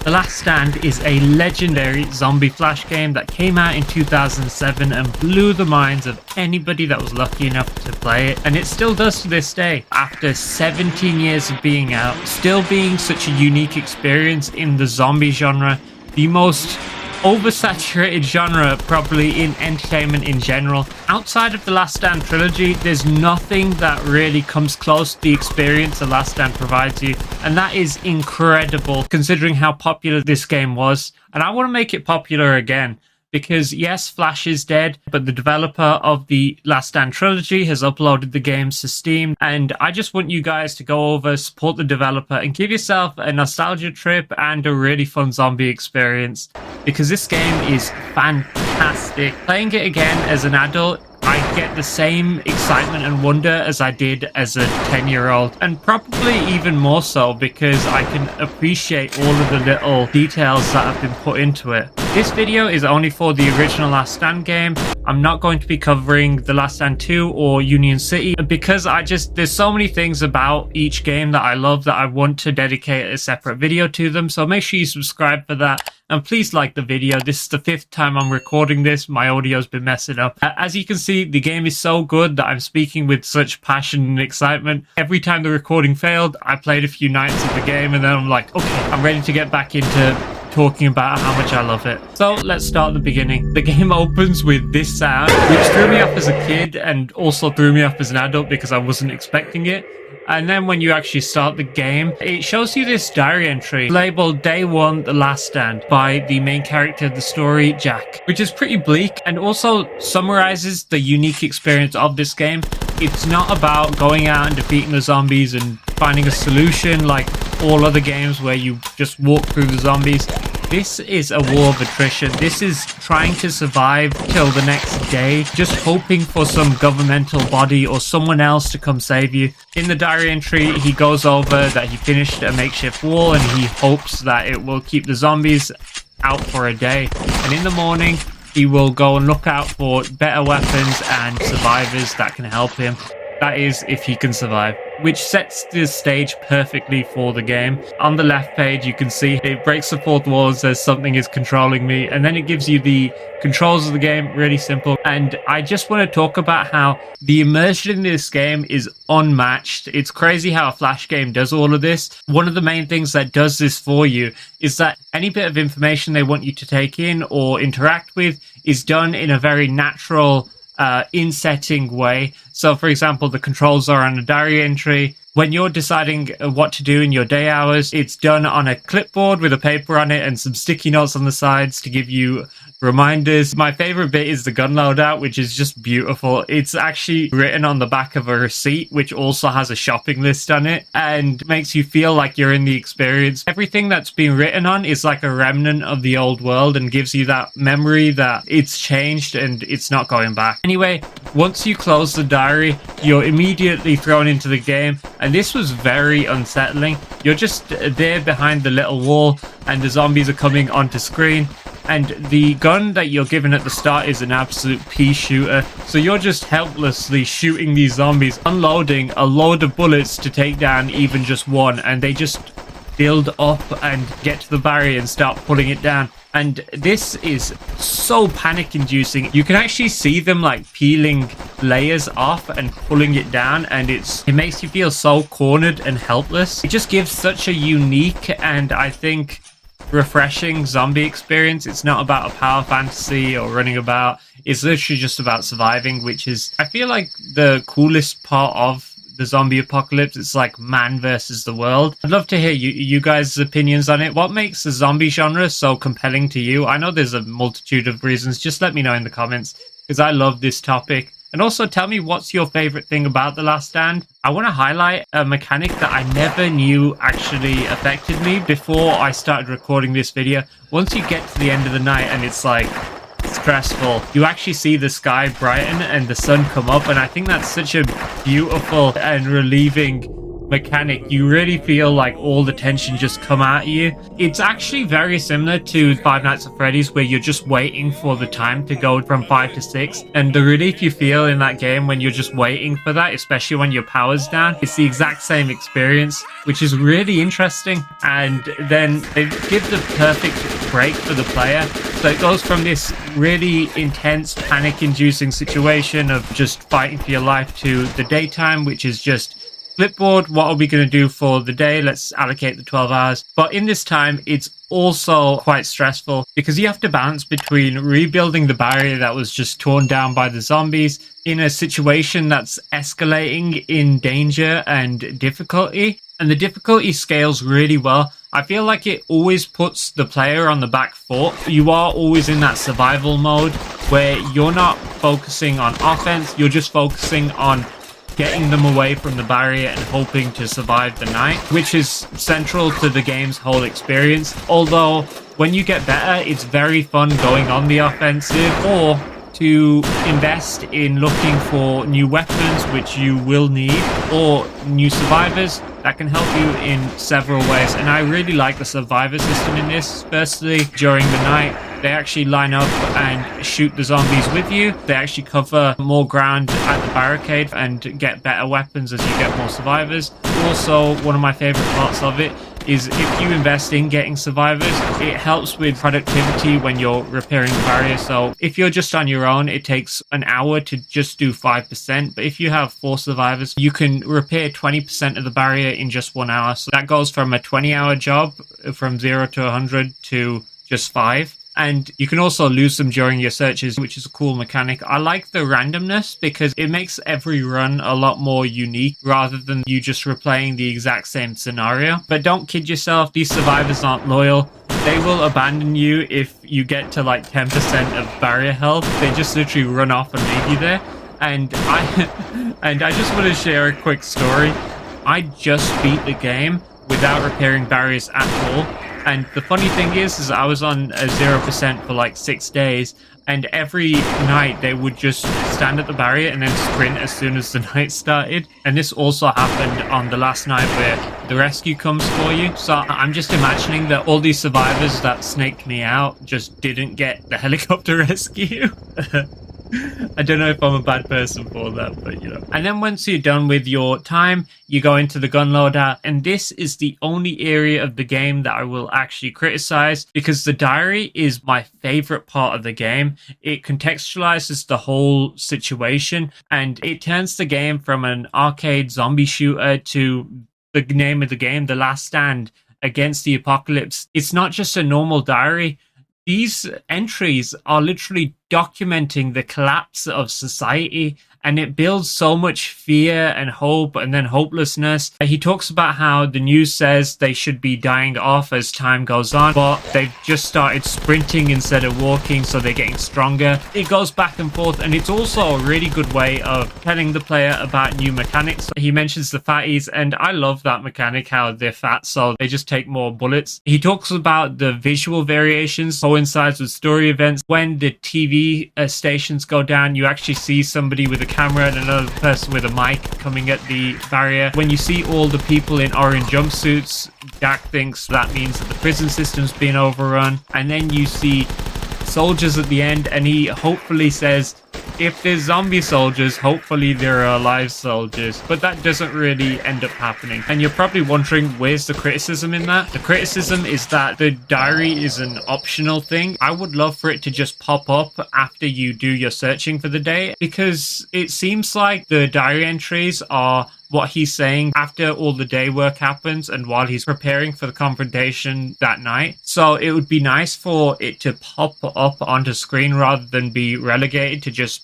The Last Stand is a legendary zombie flash game that came out in 2007 and blew the minds of anybody that was lucky enough to play it, and it still does to this day. After 17 years of being out, still being such a unique experience in the zombie genre, the most oversaturated genre probably in entertainment in general. Outside of the Last Stand trilogy, there's nothing that really comes close to the experience the Last Stand provides you, and that is incredible considering how popular this game was. And I want to make it popular again, because yes, Flash is dead, but the developer of the Last Stand trilogy has uploaded the games to Steam, and I just want you guys to go over, support the developer, and give yourself a nostalgia trip and a really fun zombie experience, because this game is fantastic. Playing it again as an adult, I get the same excitement and wonder as I did as a 10-year-old, and probably even more so because I can appreciate all of the little details that have been put into it. This video is only for the original Last Stand game. I'm not going to be covering The Last Stand 2 or Union City because there's so many things about each game that I love that I want to dedicate a separate video to them. So make sure you subscribe for that. And please like the video. This is the 5th time I'm recording this. My audio's been messing up. As you can see, the game is so good that I'm speaking with such passion and excitement. Every time the recording failed, I played a few nights of the game and then I'm like, okay, I'm ready to get back into talking about how much I love it. So let's start at the beginning. The game opens with this sound, which threw me off as a kid and also threw me off as an adult because I wasn't expecting it. And then when you actually start the game, it shows you this diary entry labeled Day 1, The Last Stand by the main character of the story, Jack, which is pretty bleak and also summarizes the unique experience of this game. It's not about going out and defeating the zombies and finding a solution like all other games where you just walk through the zombies. This is a war of attrition. This is trying to survive till the next day, just hoping for some governmental body or someone else to come save you. In the diary entry, he goes over that he finished a makeshift wall and he hopes that it will keep the zombies out for a day. And in the morning, he will go and look out for better weapons and survivors that can help him. That is, if he can survive, which sets the stage perfectly for the game. On the left page, you can see it breaks the fourth wall and says something is controlling me, and then it gives you the controls of the game, really simple. And I just want to talk about how the immersion in this game is unmatched. It's crazy how a Flash game does all of this. One of the main things that does this for you is that any bit of information they want you to take in or interact with is done in a very natural, in-setting way. So for example, the controls are on a diary entry. When you're deciding what to do in your day hours, it's done on a clipboard with a paper on it and some sticky notes on the sides to give you reminders. My favorite bit is the gun loadout, which is just beautiful. It's actually written on the back of a receipt, which also has a shopping list on it and makes you feel like you're in the experience. Everything that's been written on is like a remnant of the old world and gives you that memory that it's changed and it's not going back. Anyway, once you close the diary, you're immediately thrown into the game, and this was very unsettling. You're just there behind the little wall and the zombies are coming onto screen. And the gun that you're given at the start is an absolute pea shooter. So you're just helplessly shooting these zombies, unloading a load of bullets to take down even just one. And they just build up and get to the barrier and start pulling it down. And this is so panic-inducing. You can actually see them like peeling layers off and pulling it down, and it makes you feel so cornered and helpless. It just gives such a unique and I think refreshing zombie experience. It's not about a power fantasy or running about. It's literally just about surviving, which is, I feel like, the coolest part of the zombie apocalypse. It's like man versus the world. I'd love to hear you guys' opinions on it. What makes the zombie genre so compelling to you? I know there's a multitude of reasons. Just let me know in the comments, because I love this topic. And also tell me what's your favorite thing about The Last Stand. I want to highlight a mechanic that I never knew actually affected me before I started recording this video. Once you get to the end of the night and it's like stressful, you actually see the sky brighten and the sun come up, and I think that's such a beautiful and relieving mechanic, you really feel like all the tension just come at you. It's actually very similar to Five Nights at Freddy's, where you're just waiting for the time to go from 5 to 6, and the relief you feel in that game when you're just waiting for that, especially when your power's down, it's the exact same experience, which is really interesting. And then they give the perfect break for the player. So it goes from this really intense, panic-inducing situation of just fighting for your life to the daytime, which is just flipboard. What are we going to do for the day? Let's allocate the 12 hours. But in this time, it's also quite stressful because you have to balance between rebuilding the barrier that was just torn down by the zombies in a situation that's escalating in danger and difficulty. And the difficulty scales really well. I feel like it always puts the player on the back foot. You are always in that survival mode where you're not focusing on offense, you're just focusing on getting them away from the barrier and hoping to survive the night, which is central to the game's whole experience. Although, when you get better, it's very fun going on the offensive or to invest in looking for new weapons, which you will need, or new survivors that can help you in several ways. And I really like the survivor system in this. Firstly, during the night, they actually line up and shoot the zombies with you. They actually cover more ground at the barricade and get better weapons as you get more survivors. Also, one of my favorite parts of it is if you invest in getting survivors, it helps with productivity when you're repairing the barrier. So if you're just on your own, it takes an hour to just do 5%. But if you have 4 survivors, you can repair 20% of the barrier in just 1 hour. So that goes from a 20-hour job from 0 to 100 to just 5. And you can also lose them during your searches, which is a cool mechanic. I like the randomness because it makes every run a lot more unique rather than you just replaying the exact same scenario. But don't kid yourself, these survivors aren't loyal. They will abandon you if you get to like 10% of barrier health. They just literally run off and leave you there. And I just want to share a quick story. I just beat the game without repairing barriers at all. And the funny thing is I was on a 0% for like 6 days, and every night they would just stand at the barrier and then sprint as soon as the night started. And this also happened on the last night where the rescue comes for you. So I'm just imagining that all these survivors that snaked me out just didn't get the helicopter rescue. I don't know if I'm a bad person for that, but you know. And then once you're done with your time, you go into the gun loadout, and this is the only area of the game that I will actually criticize because the diary is my favorite part of the game. It contextualizes the whole situation, and it turns the game from an arcade zombie shooter to the name of the game, The Last Stand Against the Apocalypse. It's not just a normal diary. These entries are literally documenting the collapse of society, and it builds so much fear and hope and then hopelessness. He talks about how the news says they should be dying off as time goes on, but they've just started sprinting instead of walking, so they're getting stronger. It goes back and forth, and it's also a really good way of telling the player about new mechanics. He mentions the fatties, and I love that mechanic, how they're fat, so they just take more bullets. He talks about the visual variations, coincides with story events. When the TV stations go down, you actually see somebody with a camera and another person with a mic coming at the barrier. When you see all the people in orange jumpsuits, Jack thinks that means that the prison system's been overrun. And then you see soldiers at the end, and he hopefully says, if there's zombie soldiers, hopefully there are alive soldiers. But that doesn't really end up happening. And you're probably wondering, where's the criticism in that? The criticism is that the diary is an optional thing. I would love for it to just pop up after you do your searching for the day, because it seems like the diary entries are what he's saying after all the day work happens and while he's preparing for the confrontation that night. So it would be nice for it to pop up onto screen rather than be relegated to just,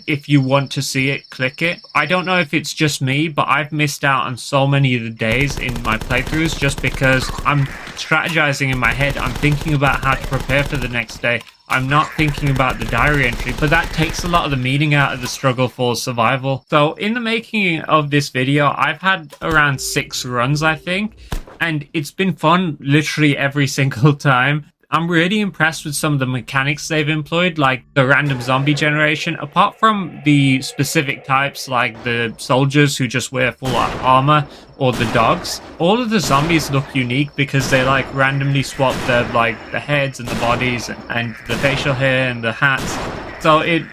if you want to see it, click it. I don't know if it's just me, but I've missed out on so many of the days in my playthroughs just because I'm strategizing in my head. I'm thinking about how to prepare for the next day. I'm not thinking about the diary entry, but that takes a lot of the meaning out of the struggle for survival. So in the making of this video, I've had around 6 runs, I think, and it's been fun literally every single time. I'm really impressed with some of the mechanics they've employed, like the random zombie generation. Apart from the specific types, like the soldiers who just wear full armor, or the dogs, all of the zombies look unique because they like randomly swap the heads and the bodies and the facial hair and the hats. So it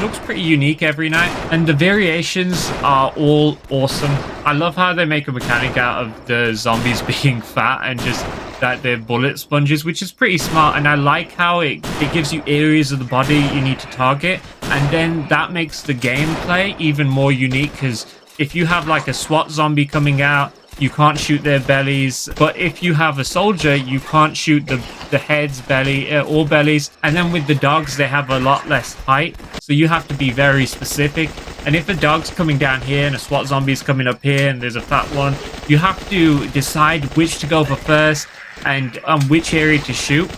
looks pretty unique every night, and the variations are all awesome. I love how they make a mechanic out of the zombies being fat and just that they're bullet sponges, which is pretty smart. And I like how it gives you areas of the body you need to target, and then that makes the gameplay even more unique, because if you have like a SWAT zombie coming out, you can't shoot their bellies, but if you have a soldier, you can't shoot the heads, belly, or bellies. And then with the dogs, they have a lot less height, so you have to be very specific. And if a dog's coming down here and a SWAT zombie's coming up here and there's a fat one, you have to decide which to go for first and which area to shoot.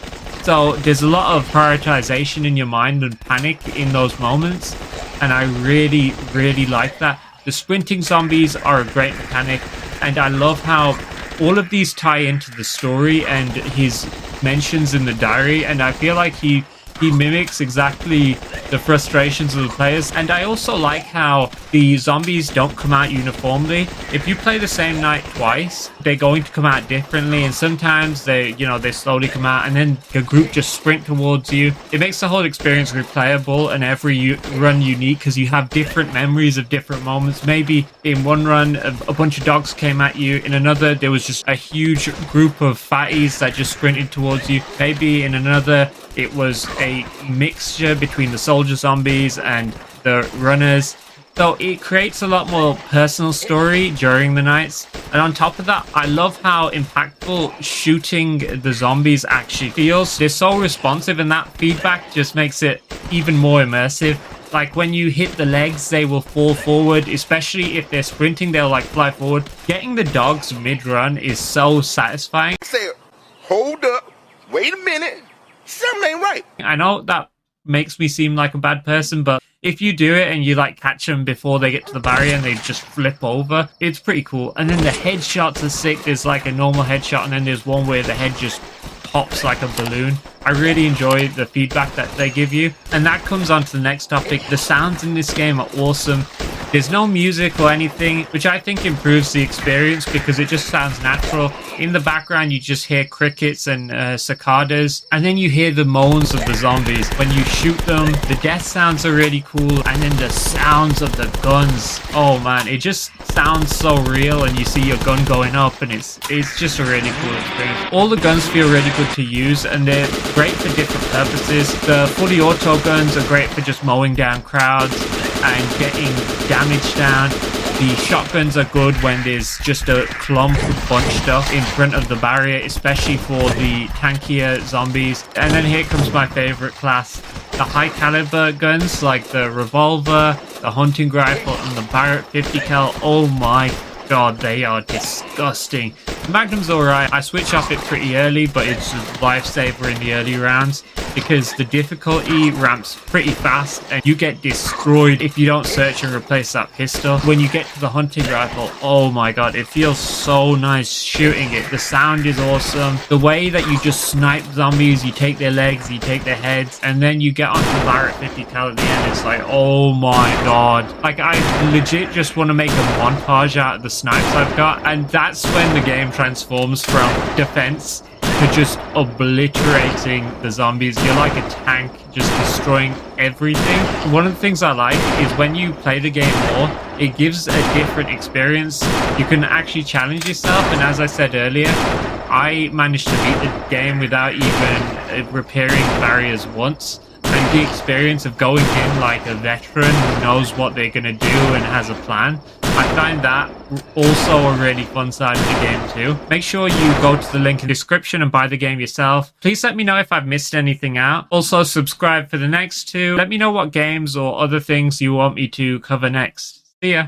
So there's a lot of prioritization in your mind and panic in those moments, and I really, really like that. The sprinting zombies are a great mechanic, and I love how all of these tie into the story and his mentions in the diary, and I feel like he mimics exactly the frustrations of the players. And I also like how the zombies don't come out uniformly. If you play the same night twice, they're going to come out differently, and sometimes they slowly come out and then the group just sprint towards you. It makes the whole experience replayable and every run unique, because you have different memories of different moments. Maybe in one run a bunch of dogs came at you, in another there was just a huge group of fatties that just sprinted towards you. Maybe in another it was a mixture between the soldier zombies and the runners. So it creates a lot more personal story during the nights. And on top of that, I love how impactful shooting the zombies actually feels. They're so responsive, and that feedback just makes it even more immersive. Like when you hit the legs, they will fall forward, especially if they're sprinting, they'll like fly forward. Getting the dogs mid-run is so satisfying. Say, hold up, wait a minute, something ain't right. I know that makes me seem like a bad person, but if you do it and you like catch them before they get to the barrier and they just flip over, it's pretty cool. And then the headshots are sick. There's like a normal headshot, and then there's one where the head just pops like a balloon. I really enjoy the feedback that they give you. And that comes on to the next topic. The sounds in this game are awesome. There's no music or anything, which I think improves the experience because it just sounds natural. In the background, you just hear crickets and cicadas, and then you hear the moans of the zombies. When you shoot them, the death sounds are really cool, and then the sounds of the guns. Oh man, it just sounds so real, and you see your gun going up, and it's just a really cool experience. All the guns feel really good to use, and they're great for different purposes. The fully auto guns are great for just mowing down crowds and getting damage down. The shotguns are good when there's just a clump bunched up in front of the barrier, especially for the tankier zombies. And then here comes my favorite class, the high caliber guns like the revolver, the hunting rifle, and the Barrett 50 cal. Oh my god, they are disgusting. The Magnum's alright. I switch off it pretty early, but it's a lifesaver in the early rounds because the difficulty ramps pretty fast and you get destroyed if you don't search and replace that pistol. When you get to the hunting rifle, oh my god, it feels so nice shooting it. The sound is awesome. The way that you just snipe zombies, you take their legs, you take their heads, and then you get onto the Barrett 50 cal at the end. It's like, oh my god. Like, I legit just want to make a montage out of the snipes I've got, and that's when the game transforms from defense to just obliterating the zombies. You're like a tank, just destroying everything. One of the things I like is when you play the game more, it gives a different experience. You can actually challenge yourself, and as I said earlier, I managed to beat the game without even repairing barriers once. And the experience of going in like a veteran who knows what they're going to do and has a plan, I find that also a really fun side of the game too. Make sure you go to the link in the description and buy the game yourself. Please let me know if I've missed anything out. Also subscribe for the next two. Let me know what games or other things you want me to cover next. See ya.